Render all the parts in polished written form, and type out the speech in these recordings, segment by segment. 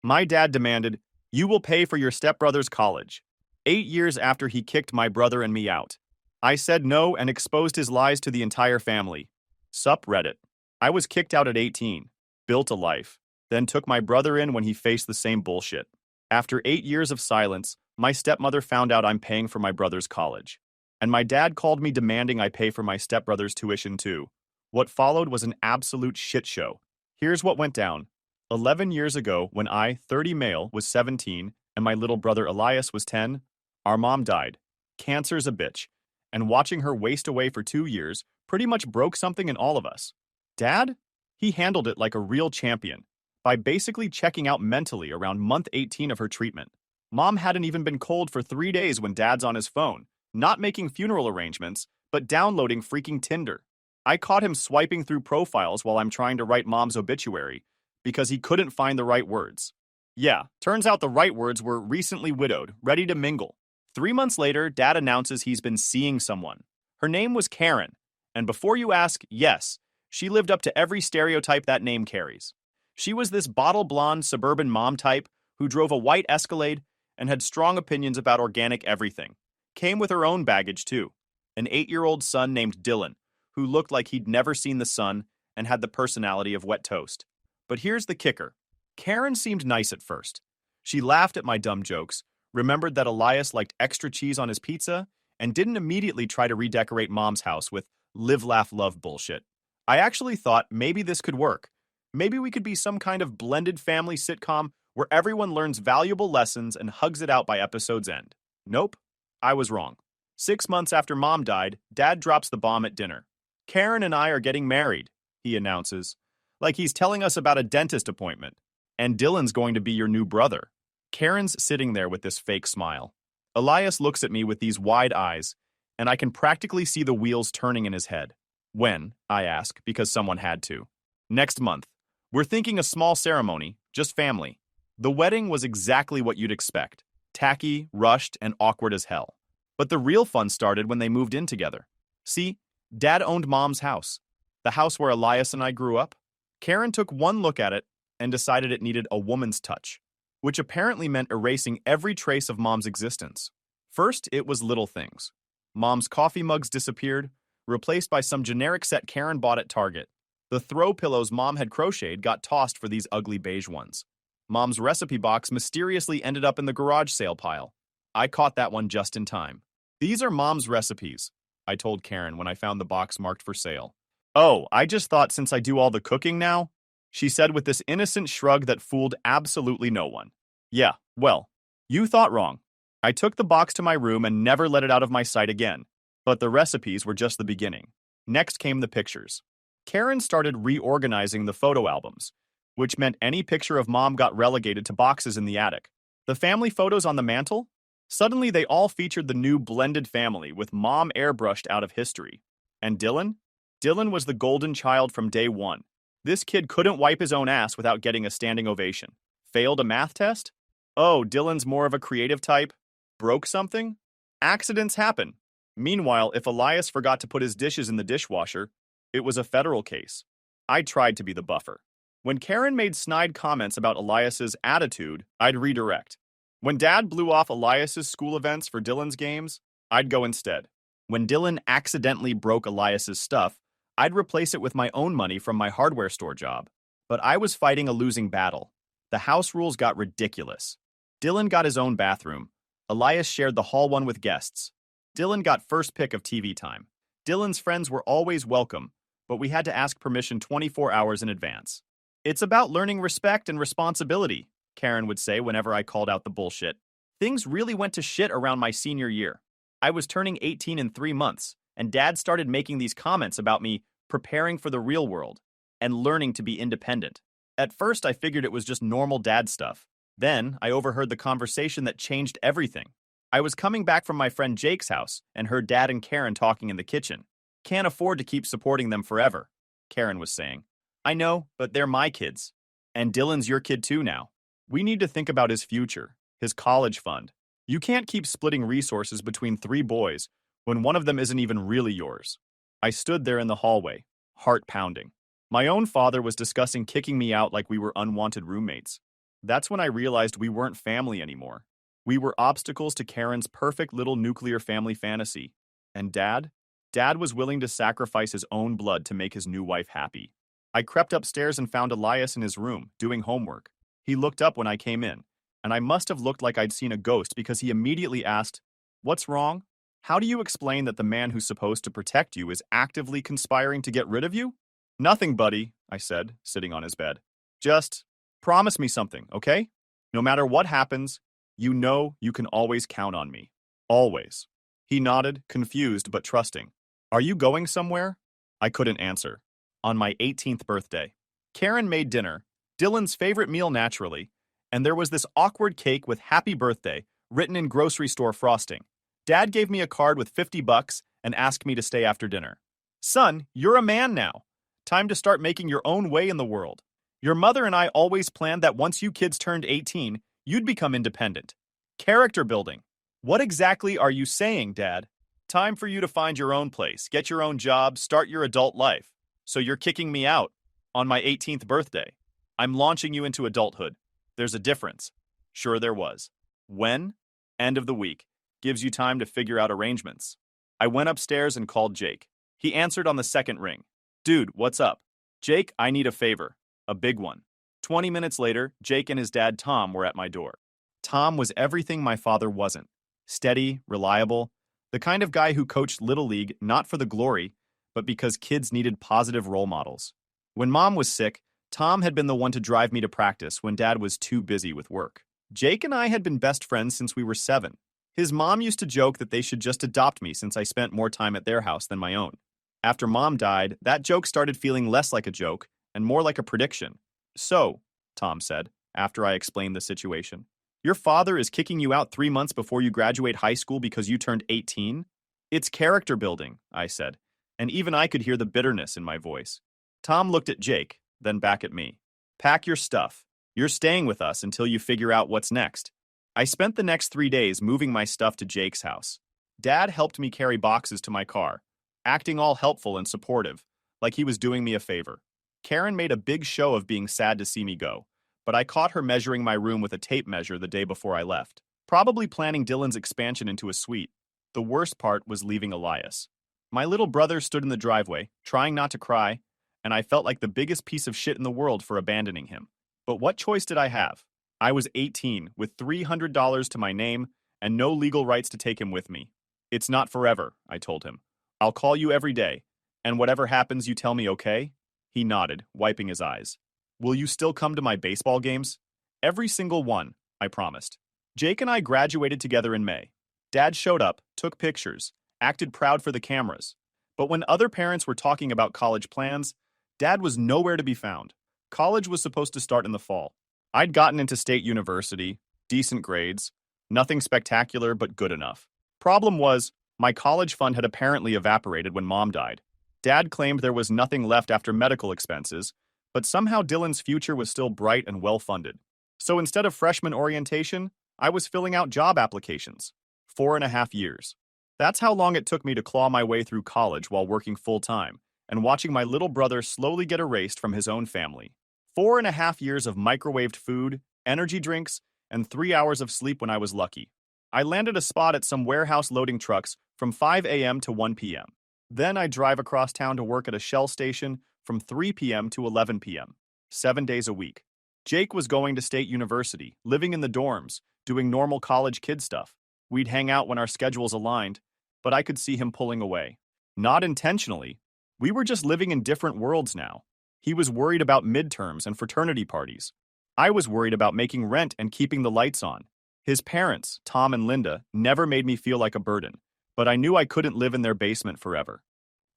My dad demanded, "You will pay for your stepbrother's college." 8 years after he kicked my brother and me out. I said no and exposed his lies to the entire family. Sup Reddit. I was kicked out at 18, built a life, then took my brother in when he faced the same bullshit. After 8 years of silence, my stepmother found out I'm paying for my brother's college. And my dad called me demanding I pay for my stepbrother's tuition too. What followed was an absolute shit show. Here's what went down. 11 years ago, when I, 30 male, was 17, and my little brother Elias was 10, our mom died. Cancer's a bitch. And watching her waste away for 2 years pretty much broke something in all of us. Dad? He handled it like a real champion, by basically checking out mentally around month 18 of her treatment. Mom hadn't even been cold for 3 days when Dad's on his phone, not making funeral arrangements, but downloading freaking Tinder. I caught him swiping through profiles while I'm trying to write Mom's obituary, because he couldn't find the right words. Yeah, turns out the right words were recently widowed, ready to mingle. 3 months later, Dad announces he's been seeing someone. Her name was Karen, and before you ask, yes, she lived up to every stereotype that name carries. She was this bottle blonde suburban mom type who drove a white Escalade and had strong opinions about organic everything. Came with her own baggage too. An 8-year-old son named Dylan, who looked like he'd never seen the sun and had the personality of wet toast. But here's the kicker. Karen seemed nice at first. She laughed at my dumb jokes, remembered that Elias liked extra cheese on his pizza, and didn't immediately try to redecorate Mom's house with live, laugh, love bullshit. I actually thought maybe this could work. Maybe we could be some kind of blended family sitcom where everyone learns valuable lessons and hugs it out by episode's end. Nope, I was wrong. 6 months after Mom died, Dad drops the bomb at dinner. Karen and I are getting married, he announces, like he's telling us about a dentist appointment. And Dylan's going to be your new brother. Karen's sitting there with this fake smile. Elias looks at me with these wide eyes, and I can practically see the wheels turning in his head. When? I ask, because someone had to. Next month. We're thinking a small ceremony, just family. The wedding was exactly what you'd expect. Tacky, rushed, and awkward as hell. But the real fun started when they moved in together. See, Dad owned Mom's house. The house where Elias and I grew up. Karen took one look at it and decided it needed a woman's touch, which apparently meant erasing every trace of Mom's existence. First, it was little things. Mom's coffee mugs disappeared, replaced by some generic set Karen bought at Target. The throw pillows Mom had crocheted got tossed for these ugly beige ones. Mom's recipe box mysteriously ended up in the garage sale pile. I caught that one just in time. These are Mom's recipes, I told Karen when I found the box marked for sale. Oh, I just thought since I do all the cooking now, she said with this innocent shrug that fooled absolutely no one. Yeah, well, you thought wrong. I took the box to my room and never let it out of my sight again. But the recipes were just the beginning. Next came the pictures. Karen started reorganizing the photo albums, which meant any picture of Mom got relegated to boxes in the attic. The family photos on the mantle? Suddenly they all featured the new blended family with Mom airbrushed out of history. And Dylan? Dylan was the golden child from day one. This kid couldn't wipe his own ass without getting a standing ovation. Failed a math test? Oh, Dylan's more of a creative type. Broke something? Accidents happen. Meanwhile, if Elias forgot to put his dishes in the dishwasher, it was a federal case. I tried to be the buffer. When Karen made snide comments about Elias's attitude, I'd redirect. When Dad blew off Elias's school events for Dylan's games, I'd go instead. When Dylan accidentally broke Elias's stuff, I'd replace it with my own money from my hardware store job. But I was fighting a losing battle. The house rules got ridiculous. Dylan got his own bathroom. Elias shared the hall one with guests. Dylan got first pick of TV time. Dylan's friends were always welcome, but we had to ask permission 24 hours in advance. It's about learning respect and responsibility, Karen would say whenever I called out the bullshit. Things really went to shit around my senior year. I was turning 18 in 3 months, and Dad started making these comments about me preparing for the real world and learning to be independent. At first, I figured it was just normal dad stuff. Then, I overheard the conversation that changed everything. I was coming back from my friend Jake's house and heard Dad and Karen talking in the kitchen. Can't afford to keep supporting them forever, Karen was saying. I know, but they're my kids. And Dylan's your kid too now. We need to think about his future, his college fund. You can't keep splitting resources between 3 boys when one of them isn't even really yours. I stood there in the hallway, heart pounding. My own father was discussing kicking me out like we were unwanted roommates. That's when I realized we weren't family anymore. We were obstacles to Karen's perfect little nuclear family fantasy. And Dad? Dad was willing to sacrifice his own blood to make his new wife happy. I crept upstairs and found Elias in his room, doing homework. He looked up when I came in, and I must have looked like I'd seen a ghost because he immediately asked, "What's wrong? How do you explain that the man who's supposed to protect you is actively conspiring to get rid of you?" "Nothing, buddy," I said, sitting on his bed. "Just promise me something, okay? No matter what happens, you know you can always count on me. Always." He nodded, confused but trusting. "Are you going somewhere?" I couldn't answer. On my 18th birthday. Karen made dinner, Dylan's favorite meal naturally, and there was this awkward cake with "Happy Birthday" written in grocery store frosting. Dad gave me a card with $50 and asked me to stay after dinner. "Son, you're a man now. Time to start making your own way in the world. Your mother and I always planned that once you kids turned 18, you'd become independent. Character building. What exactly are you saying, Dad? Time for you to find your own place, get your own job, start your adult life. So you're kicking me out on my 18th birthday. I'm launching you into adulthood. There's a difference." Sure there was. When? End of the week. Gives you time to figure out arrangements. I went upstairs and called Jake. He answered on the second ring. "Dude, what's up?" "Jake, I need a favor. A big one." 20 minutes later, Jake and his dad Tom were at my door. Tom was everything my father wasn't. Steady, reliable, the kind of guy who coached Little League not for the glory, but because kids needed positive role models. When Mom was sick, Tom had been the one to drive me to practice when Dad was too busy with work. Jake and I had been best friends since we were 7. His mom used to joke that they should just adopt me since I spent more time at their house than my own. After Mom died, that joke started feeling less like a joke and more like a prediction. "So," Tom said, after I explained the situation, "your father is kicking you out 3 months before you graduate high school because you turned 18? "It's character building," I said, and even I could hear the bitterness in my voice. Tom looked at Jake, then back at me. "Pack your stuff. You're staying with us until you figure out what's next." I spent the next 3 days moving my stuff to Jake's house. Dad helped me carry boxes to my car, acting all helpful and supportive, like he was doing me a favor. Karen made a big show of being sad to see me go, but I caught her measuring my room with a tape measure the day before I left, probably planning Dylan's expansion into a suite. The worst part was leaving Elias. My little brother stood in the driveway, trying not to cry, and I felt like the biggest piece of shit in the world for abandoning him. But what choice did I have? I was 18, with $300 to my name, and no legal rights to take him with me. "It's not forever," I told him. "I'll call you every day, and whatever happens you tell me, okay?" He nodded, wiping his eyes. "Will you still come to my baseball games?" "Every single one," I promised. Jake and I graduated together in May. Dad showed up, took pictures, acted proud for the cameras. But when other parents were talking about college plans, Dad was nowhere to be found. College was supposed to start in the fall. I'd gotten into state university, decent grades, nothing spectacular but good enough. Problem was, my college fund had apparently evaporated when Mom died. Dad claimed there was nothing left after medical expenses, but somehow Dylan's future was still bright and well-funded. So instead of freshman orientation, I was filling out job applications. 4.5 years. That's how long it took me to claw my way through college while working full-time and watching my little brother slowly get erased from his own family. 4.5 years of microwaved food, energy drinks, and 3 hours of sleep when I was lucky. I landed a spot at some warehouse loading trucks from 5 a.m. to 1 p.m. Then I'd drive across town to work at a Shell station from 3 p.m. to 11 p.m., 7 days a week. Jake was going to state university, living in the dorms, doing normal college kid stuff. We'd hang out when our schedules aligned, but I could see him pulling away. Not intentionally. We were just living in different worlds now. He was worried about midterms and fraternity parties. I was worried about making rent and keeping the lights on. His parents, Tom and Linda, never made me feel like a burden, but I knew I couldn't live in their basement forever.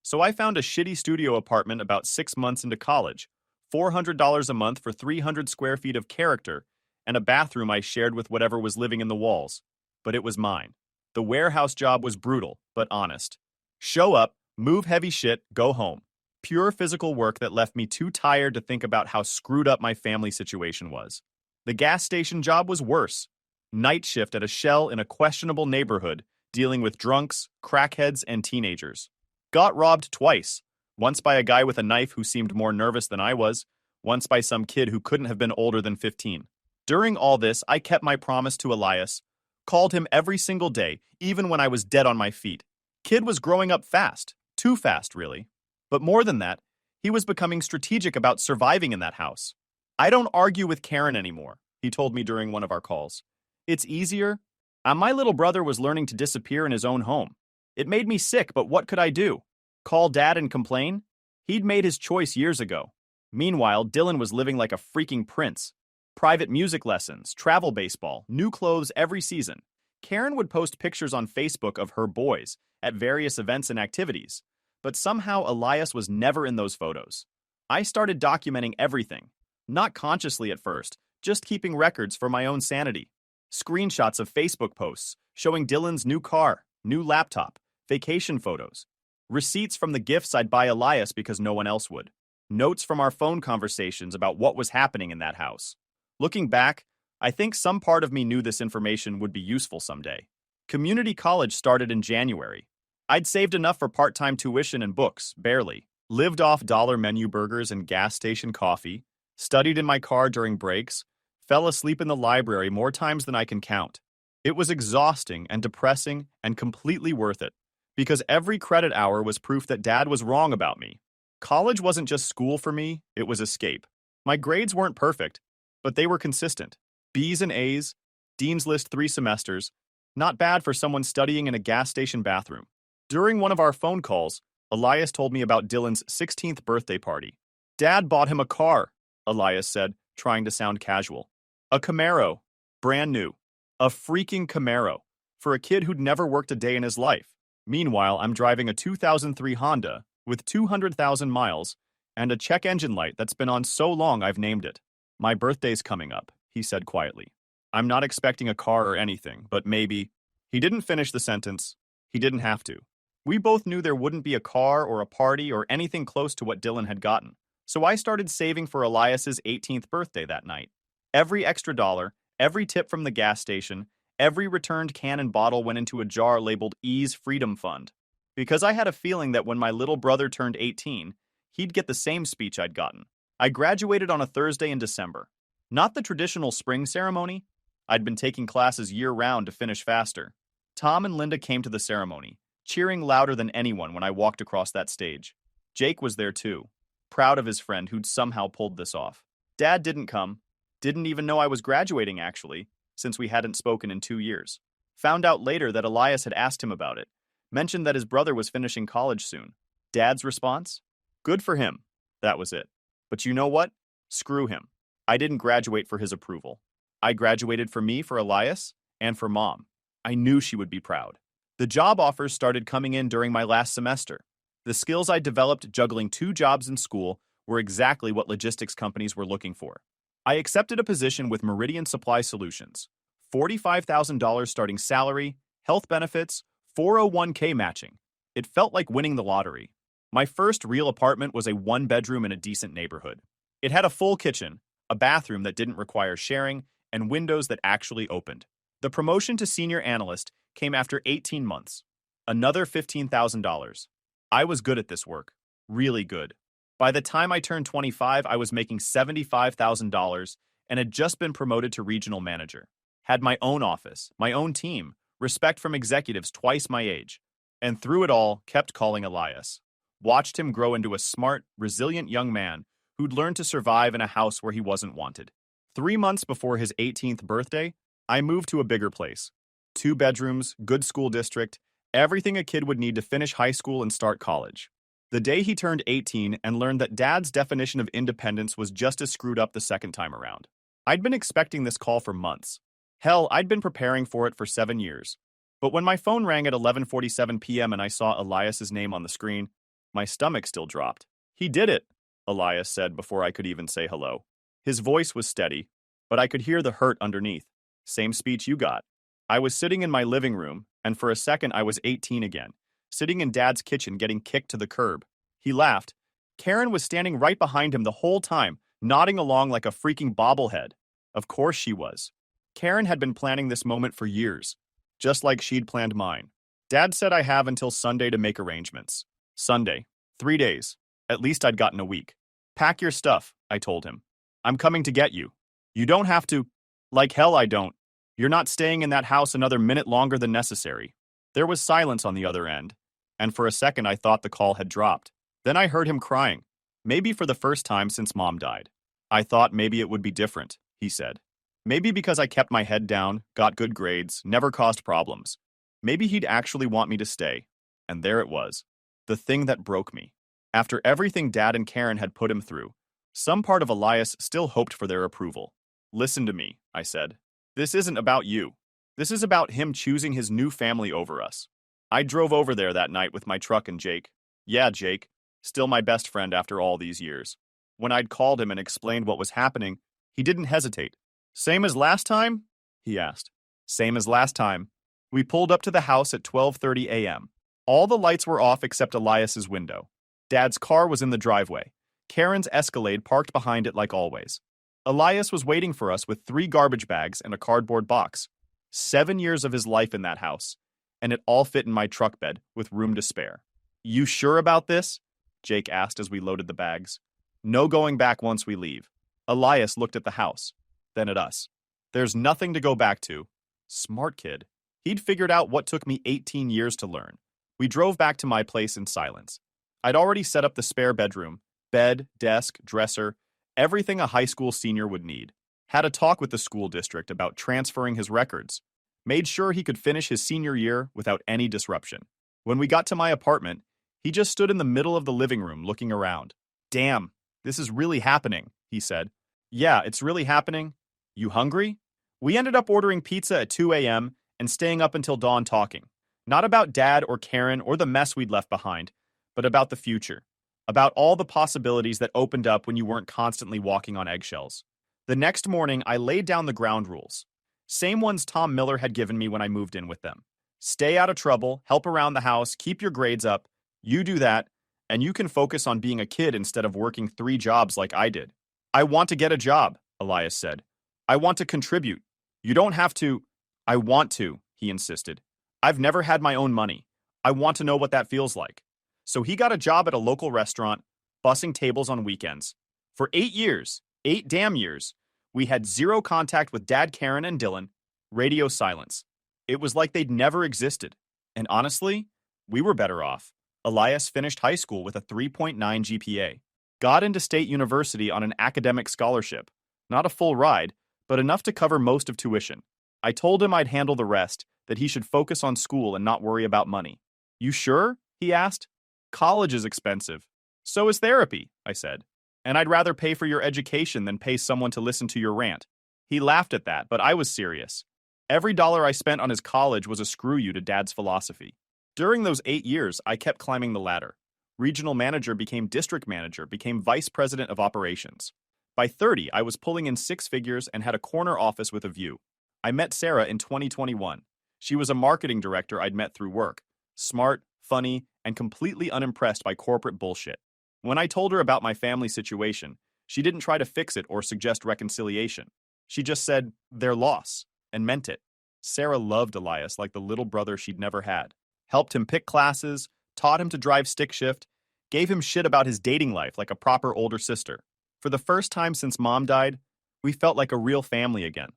So I found a shitty studio apartment about 6 months into college, $400 a month for 300 square feet of character, and a bathroom I shared with whatever was living in the walls. But it was mine. The warehouse job was brutal, but honest. Show up, move heavy shit, go home. Pure physical work that left me too tired to think about how screwed up my family situation was. The gas station job was worse. Night shift at a Shell in a questionable neighborhood, dealing with drunks, crackheads, and teenagers. Got robbed twice. Once by a guy with a knife who seemed more nervous than I was, once by some kid who couldn't have been older than 15. During all this, I kept my promise to Elias, called him every single day, even when I was dead on my feet. Kid was growing up fast, too fast, really. But more than that, he was becoming strategic about surviving in that house. I don't argue with Karen anymore, he told me during one of our calls. It's easier. My little brother was learning to disappear in his own home. It made me sick, but what could I do? Call dad and complain? He'd made his choice years ago. Meanwhile, Dylan was living like a freaking prince. Private music lessons, travel baseball, new clothes every season. Karen would post pictures on Facebook of her boys at various events and activities, but somehow Elias was never in those photos. I started documenting everything, not consciously at first, just keeping records for my own sanity. Screenshots of Facebook posts showing Dylan's new car, new laptop, vacation photos. Receipts from the gifts I'd buy Elias because no one else would. Notes from our phone conversations about what was happening in that house. Looking back, I think some part of me knew this information would be useful someday. Community college started in January. I'd saved enough for part-time tuition and books, barely. Lived off dollar menu burgers and gas station coffee. Studied in my car during breaks. Fell asleep in the library more times than I can count. It was exhausting and depressing and completely worth it, because every credit hour was proof that Dad was wrong about me. College wasn't just school for me, it was escape. My grades weren't perfect, but they were consistent. B's and A's, Dean's List 3 semesters, not bad for someone studying in a gas station bathroom. During one of our phone calls, Elias told me about Dylan's 16th birthday party. Dad bought him a car, Elias said, trying to sound casual. A Camaro, brand new. A freaking Camaro, for a kid who'd never worked a day in his life. Meanwhile, I'm driving a 2003 Honda with 200,000 miles and a check engine light that's been on so long I've named it. My birthday's coming up, he said quietly. I'm not expecting a car or anything, but maybe. He didn't finish the sentence. He didn't have to. We both knew there wouldn't be a car or a party or anything close to what Dylan had gotten, so I started saving for Elias's 18th birthday that night. Every extra dollar, every tip from the gas station, every returned can and bottle went into a jar labeled E's Freedom Fund. Because I had a feeling that when my little brother turned 18, he'd get the same speech I'd gotten. I graduated on a Thursday in December. Not the traditional spring ceremony. I'd been taking classes year-round to finish faster. Tom and Linda came to the ceremony, cheering louder than anyone when I walked across that stage. Jake was there too, proud of his friend who'd somehow pulled this off. Dad didn't come. Didn't even know I was graduating, actually, since we hadn't spoken in 2 years. Found out later that Elias had asked him about it. Mentioned that his brother was finishing college soon. Dad's response? Good for him. That was it. But you know what? Screw him. I didn't graduate for his approval. I graduated for me, for Elias, and for Mom. I knew she would be proud. The job offers started coming in during my last semester. The skills I developed juggling 2 jobs in school were exactly what logistics companies were looking for. I accepted a position with Meridian Supply Solutions. $45,000 starting salary, health benefits, 401k matching. It felt like winning the lottery. My first real apartment was a 1-bedroom in a decent neighborhood. It had a full kitchen, a bathroom that didn't require sharing, and windows that actually opened. The promotion to senior analyst came after 18 months. Another $15,000. I was good at this work. Really good. By the time I turned 25, I was making $75,000 and had just been promoted to regional manager. Had my own office, my own team, respect from executives twice my age, and through it all, kept calling Elias. Watched him grow into a smart, resilient young man who'd learned to survive in a house where he wasn't wanted. 3 months before his 18th birthday, I moved to a bigger place. 2 bedrooms, good school district, everything a kid would need to finish high school and start college. The day he turned 18 and learned that Dad's definition of independence was just as screwed up the second time around. I'd been expecting this call for months. Hell, I'd been preparing for it for 7 years. But when my phone rang at 11:47 p.m. and I saw Elias's name on the screen, my stomach still dropped. He did it, Elias said before I could even say hello. His voice was steady, but I could hear the hurt underneath. Same speech you got. I was sitting in my living room, and for a second I was 18 again, sitting in Dad's kitchen getting kicked to the curb. He laughed. Karen was standing right behind him the whole time, nodding along like a freaking bobblehead. Of course she was. Karen had been planning this moment for years, just like she'd planned mine. Dad said I have until Sunday to make arrangements. Sunday. 3 days. At least I'd gotten a week. Pack your stuff, I told him. I'm coming to get you. You don't have to. Like hell I don't. You're not staying in that house another minute longer than necessary. There was silence on the other end, and for a second I thought the call had dropped. Then I heard him crying, maybe for the first time since Mom died. I thought maybe it would be different, he said. Maybe because I kept my head down, got good grades, never caused problems. Maybe he'd actually want me to stay. And there it was. The thing that broke me. After everything Dad and Karen had put him through, some part of Elias still hoped for their approval. Listen to me, I said. This isn't about you. This is about him choosing his new family over us. I drove over there that night with my truck and Jake. Yeah, Jake. Still my best friend after all these years. When I'd called him and explained what was happening, he didn't hesitate. Same as last time? He asked. Same as last time. We pulled up to the house at 12:30 a.m. All the lights were off except Elias's window. Dad's car was in the driveway. Karen's Escalade parked behind it like always. Elias was waiting for us with 3 garbage bags and a cardboard box. 7 years of his life in that house, and it all fit in my truck bed with room to spare. You sure about this? Jake asked as we loaded the bags. No going back once we leave. Elias looked at the house, then at us. There's nothing to go back to. Smart kid. He'd figured out what took me 18 years to learn. We drove back to my place in silence. I'd already set up the spare bedroom, bed, desk, dresser, everything a high school senior would need. Had a talk with the school district about transferring his records. Made sure he could finish his senior year without any disruption. When we got to my apartment, he just stood in the middle of the living room looking around. Damn, this is really happening, he said. Yeah, it's really happening. You hungry? We ended up ordering pizza at 2 a.m. and staying up until dawn talking. Not about Dad or Karen or the mess we'd left behind, but about the future. About all the possibilities that opened up when you weren't constantly walking on eggshells. The next morning, I laid down the ground rules. Same ones Tom Miller had given me when I moved in with them. Stay out of trouble, help around the house, keep your grades up. You do that, and you can focus on being a kid instead of working 3 jobs like I did. I want to get a job, Elias said. I want to contribute. You don't have to. I want to, he insisted. I've never had my own money. I want to know what that feels like. So he got a job at a local restaurant, bussing tables on weekends. For 8 years, 8 damn years, we had 0 contact with Dad, Karen, and Dylan, radio silence. It was like they'd never existed. And honestly, we were better off. Elias finished high school with a 3.9 GPA. Got into State University on an academic scholarship. Not a full ride, but enough to cover most of tuition. I told him I'd handle the rest, that he should focus on school and not worry about money. You sure? He asked. College is expensive. So is therapy, I said. And I'd rather pay for your education than pay someone to listen to your rant. He laughed at that, but I was serious. Every dollar I spent on his college was a screw you to Dad's philosophy. During those 8 years, I kept climbing the ladder. Regional manager became district manager, became vice president of operations. By 30, I was pulling in 6 figures and had a corner office with a view. I met Sarah in 2021. She was a marketing director I'd met through work. Smart, funny, and completely unimpressed by corporate bullshit. When I told her about my family situation, she didn't try to fix it or suggest reconciliation. She just said, their loss, and meant it. Sarah loved Elias like the little brother she'd never had. Helped him pick classes, taught him to drive stick shift, gave him shit about his dating life like a proper older sister. For the first time since Mom died, we felt like a real family again.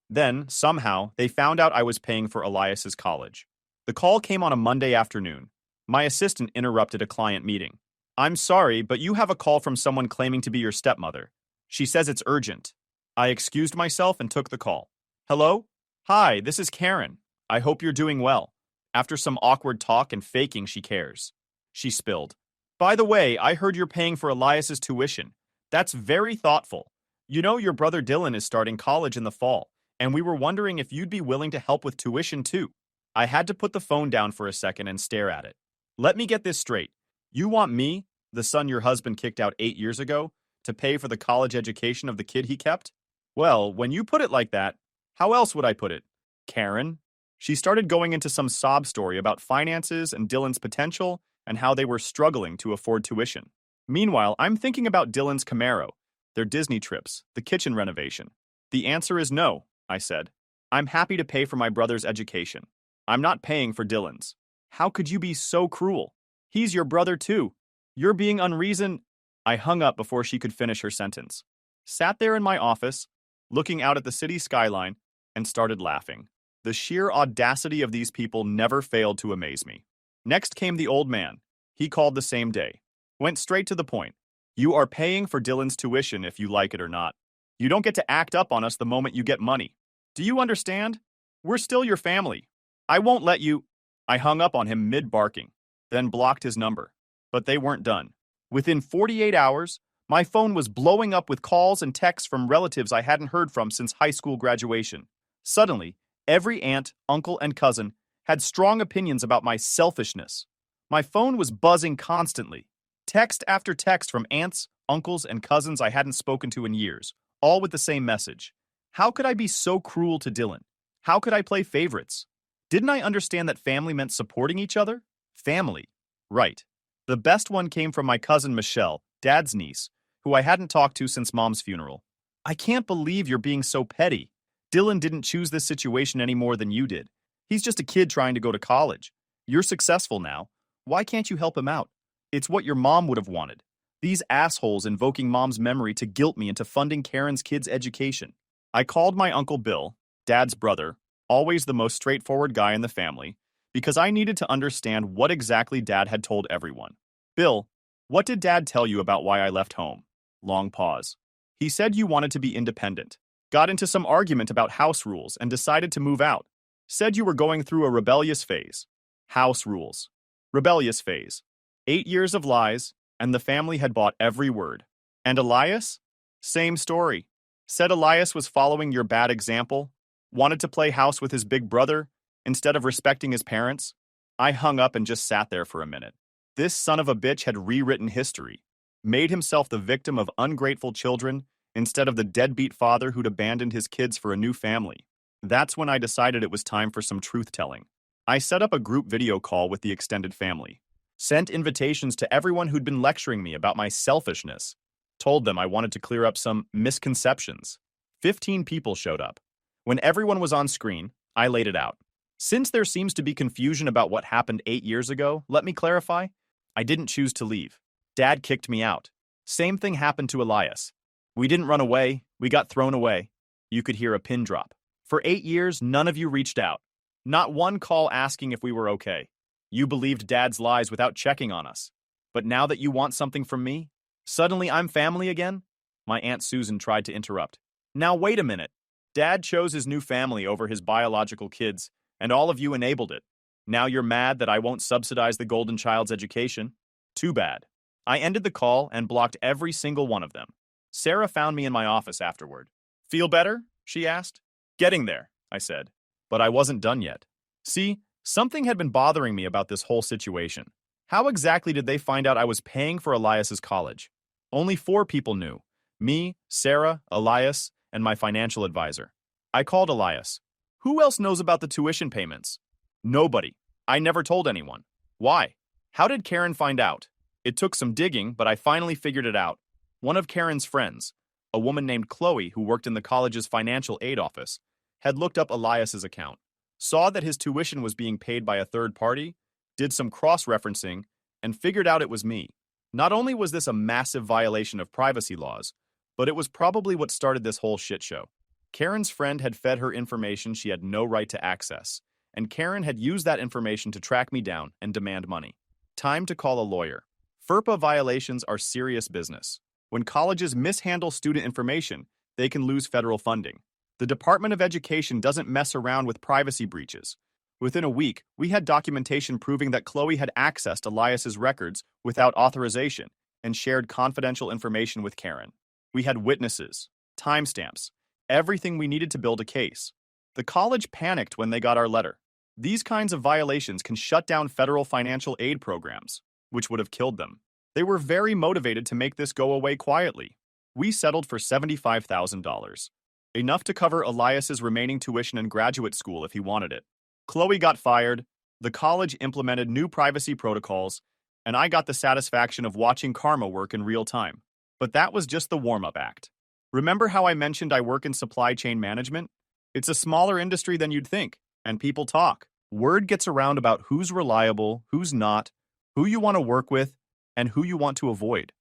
Then, somehow, they found out I was paying for Elias's college. The call came on a Monday afternoon. My assistant interrupted a client meeting. I'm sorry, but you have a call from someone claiming to be your stepmother. She says it's urgent. I excused myself and took the call. Hello? Hi, this is Karen. I hope you're doing well. After some awkward talk and faking she cares. She spilled. By the way, I heard you're paying for Elias's tuition. That's very thoughtful. You know your brother Dylan is starting college in the fall, and we were wondering if you'd be willing to help with tuition too. I had to put the phone down for a second and stare at it. Let me get this straight. You want me, the son your husband kicked out 8 years ago, to pay for the college education of the kid he kept? Well, when you put it like that, how else would I put it? Karen? She started going into some sob story about finances and Dylan's potential and how they were struggling to afford tuition. Meanwhile, I'm thinking about Dylan's Camaro, their Disney trips, the kitchen renovation. The answer is no, I said. I'm happy to pay for my brother's education. I'm not paying for Dylan's. How could you be so cruel? He's your brother too. You're being unreason. I hung up before she could finish her sentence. Sat there in my office, looking out at the city skyline, and started laughing. The sheer audacity of these people never failed to amaze me. Next came the old man. He called the same day. Went straight to the point. You are paying for Dylan's tuition if you like it or not. You don't get to act up on us the moment you get money. Do you understand? We're still your family. I won't let you. I hung up on him mid-barking, then blocked his number. But they weren't done. Within 48 hours, my phone was blowing up with calls and texts from relatives I hadn't heard from since high school graduation. Suddenly, every aunt, uncle, and cousin had strong opinions about my selfishness. My phone was buzzing constantly. Text after text from aunts, uncles, and cousins I hadn't spoken to in years, all with the same message. How could I be so cruel to Dylan? How could I play favorites? Didn't I understand that family meant supporting each other? Family. Right. The best one came from my cousin Michelle, Dad's niece, who I hadn't talked to since Mom's funeral. I can't believe you're being so petty. Dylan didn't choose this situation any more than you did. He's just a kid trying to go to college. You're successful now. Why can't you help him out? It's what your mom would have wanted. These assholes invoking Mom's memory to guilt me into funding Karen's kids' education. I called my Uncle Bill, Dad's brother, always the most straightforward guy in the family, because I needed to understand what exactly Dad had told everyone. Bill, what did Dad tell you about why I left home? Long pause. He said you wanted to be independent. Got into some argument about house rules and decided to move out. Said you were going through a rebellious phase. House rules. Rebellious phase. 8 years of lies, and the family had bought every word. And Elias? Same story. Said Elias was following your bad example, wanted to play house with his big brother instead of respecting his parents. I hung up and just sat there for a minute. This son of a bitch had rewritten history, made himself the victim of ungrateful children instead of the deadbeat father who'd abandoned his kids for a new family. That's when I decided it was time for some truth-telling. I set up a group video call with the extended family, sent invitations to everyone who'd been lecturing me about my selfishness, told them I wanted to clear up some misconceptions. 15 people showed up. When everyone was on screen, I laid it out. Since there seems to be confusion about what happened 8 years ago, let me clarify. I didn't choose to leave. Dad kicked me out. Same thing happened to Elias. We didn't run away, we got thrown away. You could hear a pin drop. For 8 years, none of you reached out. Not one call asking if we were okay. You believed Dad's lies without checking on us. But now that you want something from me, suddenly I'm family again? My Aunt Susan tried to interrupt. Now wait a minute. Dad chose his new family over his biological kids, and all of you enabled it. Now you're mad that I won't subsidize the golden child's education? Too bad. I ended the call and blocked every single one of them. Sarah found me in my office afterward. Feel better? She asked. Getting there, I said. But I wasn't done yet. See, something had been bothering me about this whole situation. How exactly did they find out I was paying for Elias's college? Only 4 people knew. Me, Sarah, Elias, and my financial advisor. I called Elias. Who else knows about the tuition payments? Nobody. I never told anyone. Why? How did Karen find out? It took some digging, but I finally figured it out. One of Karen's friends, a woman named Chloe who worked in the college's financial aid office, had looked up Elias's account, saw that his tuition was being paid by a third party, did some cross-referencing, and figured out it was me. Not only was this a massive violation of privacy laws, but it was probably what started this whole shit show. Karen's friend had fed her information she had no right to access, and Karen had used that information to track me down and demand money. Time to call a lawyer. FERPA violations are serious business. When colleges mishandle student information, they can lose federal funding. The Department of Education doesn't mess around with privacy breaches. Within a week, we had documentation proving that Chloe had accessed Elias's records without authorization and shared confidential information with Karen. We had witnesses, timestamps, everything we needed to build a case. The college panicked when they got our letter. These kinds of violations can shut down federal financial aid programs, which would have killed them. They were very motivated to make this go away quietly. We settled for $75,000, enough to cover Elias's remaining tuition in graduate school if he wanted it. Chloe got fired, the college implemented new privacy protocols, and I got the satisfaction of watching karma work in real time. But that was just the warm-up act. Remember how I mentioned I work in supply chain management? It's a smaller industry than you'd think, and people talk. Word gets around about who's reliable, who's not, who you want to work with, and who you want to avoid.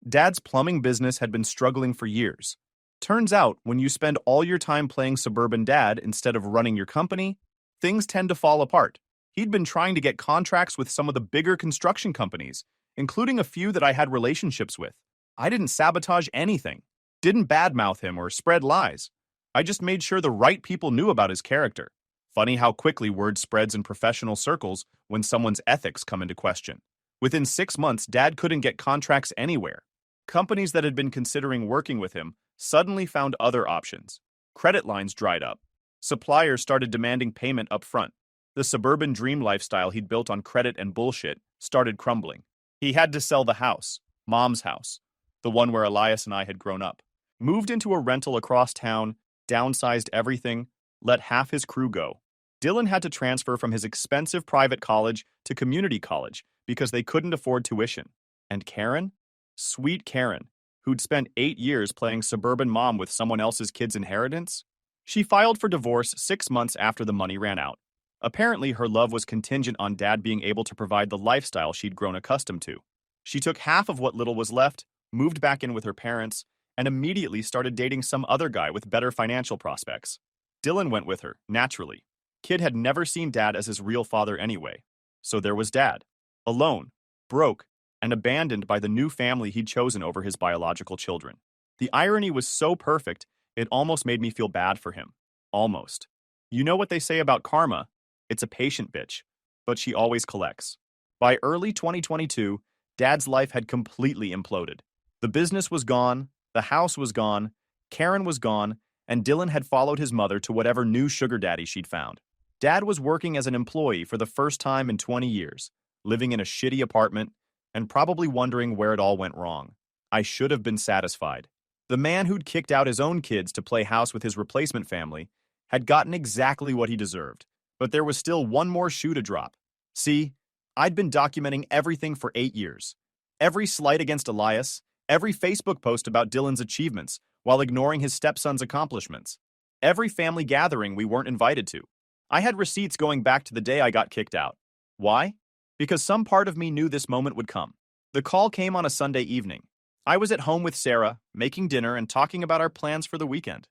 Dad's plumbing business had been struggling for years. Turns out, when you spend all your time playing suburban dad instead of running your company, things tend to fall apart. He'd been trying to get contracts with some of the bigger construction companies, including a few that I had relationships with. I didn't sabotage anything, didn't badmouth him or spread lies. I just made sure the right people knew about his character. Funny how quickly word spreads in professional circles when someone's ethics come into question. Within 6 months, Dad couldn't get contracts anywhere. Companies that had been considering working with him suddenly found other options. Credit lines dried up. Suppliers started demanding payment up front. The suburban dream lifestyle he'd built on credit and bullshit started crumbling. He had to sell the house, Mom's house, the one where Elias and I had grown up. Moved into a rental across town, downsized everything, let half his crew go. Dylan had to transfer from his expensive private college to community college because they couldn't afford tuition. And Karen? Sweet Karen, who'd spent 8 years playing suburban mom with someone else's kid's inheritance? She filed for divorce 6 months after the money ran out. Apparently, her love was contingent on Dad being able to provide the lifestyle she'd grown accustomed to. She took half of what little was left, moved back in with her parents, and immediately started dating some other guy with better financial prospects. Dylan went with her, naturally. Kid had never seen Dad as his real father anyway. So there was Dad, alone, broke, and abandoned by the new family he'd chosen over his biological children. The irony was so perfect, it almost made me feel bad for him. Almost. You know what they say about karma? It's a patient bitch, but she always collects. By early 2022, Dad's life had completely imploded. The business was gone, the house was gone, Karen was gone, and Dylan had followed his mother to whatever new sugar daddy she'd found. Dad was working as an employee for the first time in 20 years, living in a shitty apartment, and probably wondering where it all went wrong. I should have been satisfied. The man who'd kicked out his own kids to play house with his replacement family had gotten exactly what he deserved. But there was still one more shoe to drop. See, I'd been documenting everything for 8 years. Every slight against Elias, every Facebook post about Dylan's achievements, while ignoring his stepson's accomplishments. Every family gathering we weren't invited to. I had receipts going back to the day I got kicked out. Why? Because some part of me knew this moment would come. The call came on a Sunday evening. I was at home with Sarah, making dinner and talking about our plans for the weekend.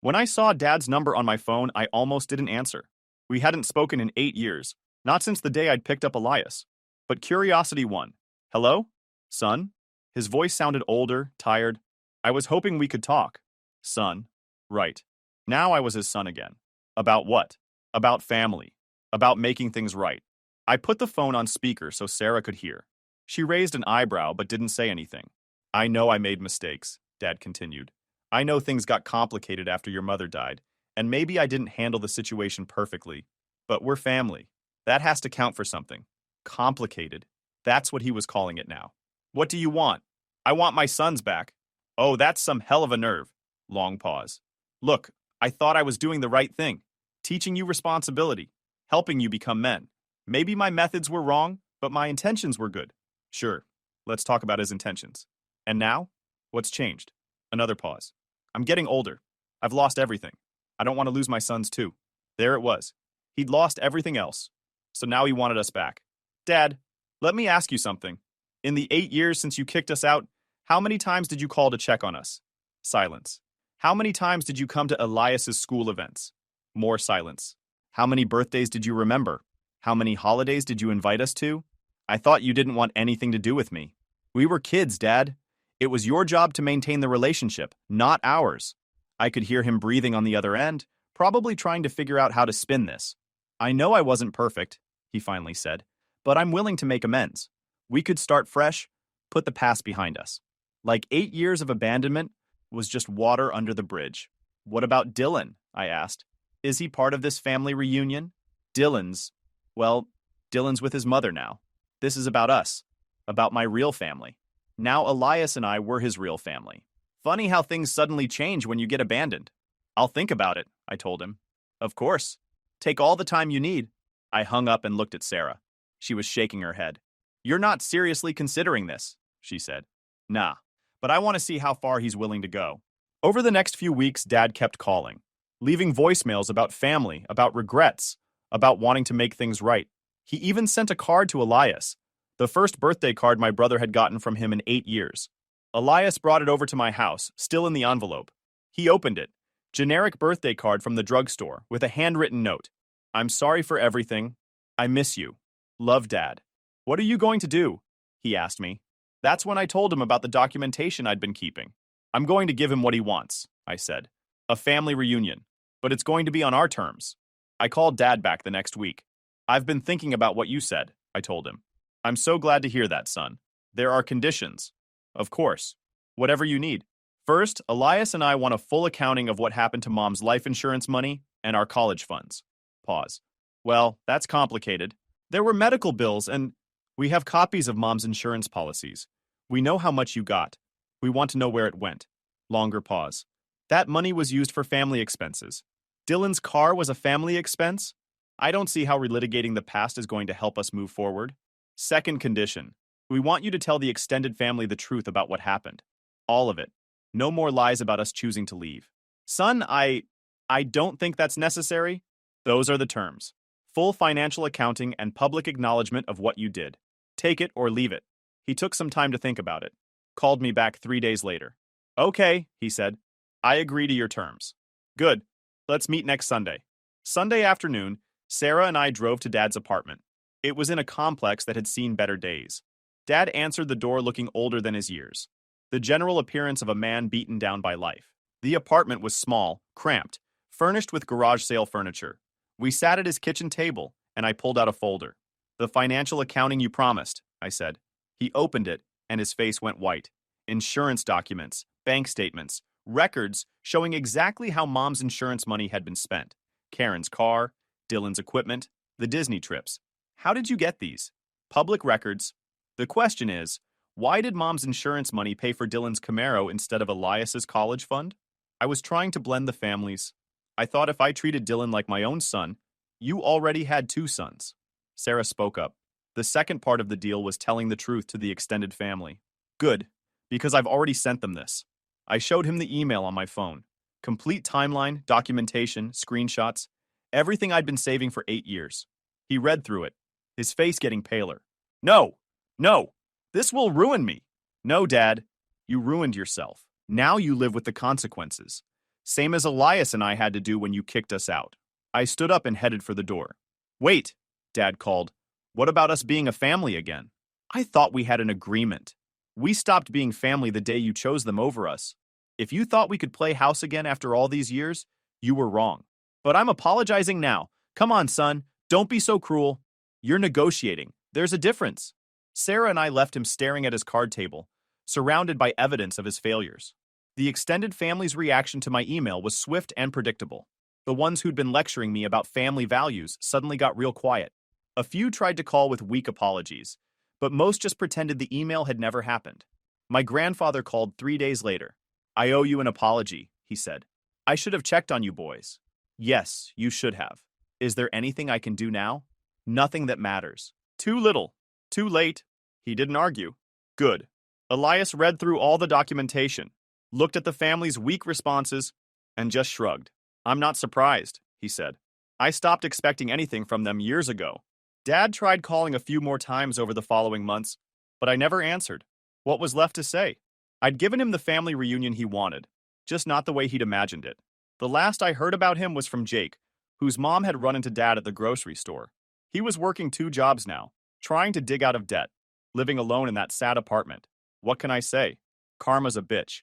When I saw Dad's number on my phone, I almost didn't answer. We hadn't spoken in 8 years, not since the day I'd picked up Elias. But curiosity won. Hello? Son? His voice sounded older, tired. I was hoping we could talk. Son. Right. Now I was his son again. About what? About family. About making things right. I put the phone on speaker so Sarah could hear. She raised an eyebrow but didn't say anything. I know I made mistakes, Dad continued. I know things got complicated after your mother died, and maybe I didn't handle the situation perfectly. But we're family. That has to count for something. Complicated. That's what he was calling it now. What do you want? I want my sons back. Oh, that's some hell of a nerve. Long pause. Look, I thought I was doing the right thing. Teaching you responsibility. Helping you become men. Maybe my methods were wrong, but my intentions were good. Sure. Let's talk about his intentions. And now? What's changed? Another pause. I'm getting older. I've lost everything. I don't want to lose my sons too. There it was. He'd lost everything else. So now he wanted us back. Dad, let me ask you something. In the 8 years since you kicked us out, how many times did you call to check on us? Silence. How many times did you come to Elias's school events? More silence. How many birthdays did you remember? How many holidays did you invite us to? I thought you didn't want anything to do with me. We were kids, Dad. It was your job to maintain the relationship, not ours. I could hear him breathing on the other end, probably trying to figure out how to spin this. I know I wasn't perfect, he finally said, but I'm willing to make amends. We could start fresh, put the past behind us. Like 8 years of abandonment was just water under the bridge. What about Dylan? I asked. Is he part of this family reunion? Dylan's with his mother now. This is about us, about my real family. Now Elias and I were his real family. Funny how things suddenly change when you get abandoned. I'll think about it, I told him. Of course. Take all the time you need. I hung up and looked at Sarah. She was shaking her head. You're not seriously considering this, she said. Nah, but I want to see how far he's willing to go. Over the next few weeks, Dad kept calling, leaving voicemails about family, about regrets, about wanting to make things right. He even sent a card to Elias, the first birthday card my brother had gotten from him in 8 years. Elias brought it over to my house, still in the envelope. He opened it. Generic birthday card from the drugstore with a handwritten note. I'm sorry for everything. I miss you. Love, Dad. What are you going to do? He asked me. That's when I told him about the documentation I'd been keeping. I'm going to give him what he wants, I said. A family reunion. But it's going to be on our terms. I called Dad back the next week. I've been thinking about what you said, I told him. I'm so glad to hear that, son. There are conditions. Of course. Whatever you need. First, Elias and I want a full accounting of what happened to Mom's life insurance money and our college funds. Pause. Well, that's complicated. There were medical bills and we have copies of Mom's insurance policies. We know how much you got. We want to know where it went. Longer pause. That money was used for family expenses. Dylan's car was a family expense? I don't see how relitigating the past is going to help us move forward. Second condition. We want you to tell the extended family the truth about what happened. All of it. No more lies about us choosing to leave. Son, I don't think that's necessary. Those are the terms. Full financial accounting and public acknowledgement of what you did. Take it or leave it. He took some time to think about it. Called me back 3 days later. Okay, he said. I agree to your terms. Good. Let's meet next Sunday. Sunday afternoon, Sarah and I drove to Dad's apartment. It was in a complex that had seen better days. Dad answered the door looking older than his years. The general appearance of a man beaten down by life. The apartment was small, cramped, furnished with garage sale furniture. We sat at his kitchen table, and I pulled out a folder. The financial accounting you promised, I said. He opened it, and his face went white. Insurance documents, bank statements, records showing exactly how Mom's insurance money had been spent. Karen's car, Dylan's equipment, the Disney trips. How did you get these? Public records. The question is, why did Mom's insurance money pay for Dylan's Camaro instead of Elias's college fund? I was trying to blend the families. I thought if I treated Dylan like my own son, you already had 2 sons. Sarah spoke up. The second part of the deal was telling the truth to the extended family. Good, because I've already sent them this. I showed him the email on my phone. Complete timeline, documentation, screenshots, everything I'd been saving for 8 years. He read through it, his face getting paler. No! This will ruin me. No, Dad. You ruined yourself. Now you live with the consequences. Same as Elias and I had to do when you kicked us out. I stood up and headed for the door. Wait, Dad called. What about us being a family again? I thought we had an agreement. We stopped being family the day you chose them over us. If you thought we could play house again after all these years, you were wrong. But I'm apologizing now. Come on, son. Don't be so cruel. You're negotiating. There's a difference. Sarah and I left him staring at his card table, surrounded by evidence of his failures. The extended family's reaction to my email was swift and predictable. The ones who'd been lecturing me about family values suddenly got real quiet. A few tried to call with weak apologies, but most just pretended the email had never happened. My grandfather called 3 days later. I owe you an apology, he said. I should have checked on you boys. Yes, you should have. Is there anything I can do now? Nothing that matters. Too little. Too late. He didn't argue. Good. Elias read through all the documentation, looked at the family's weak responses, and just shrugged. I'm not surprised, he said. I stopped expecting anything from them years ago. Dad tried calling a few more times over the following months, but I never answered. What was left to say? I'd given him the family reunion he wanted, just not the way he'd imagined it. The last I heard about him was from Jake, whose mom had run into Dad at the grocery store. He was working 2 jobs now, trying to dig out of debt, living alone in that sad apartment. What can I say? Karma's a bitch.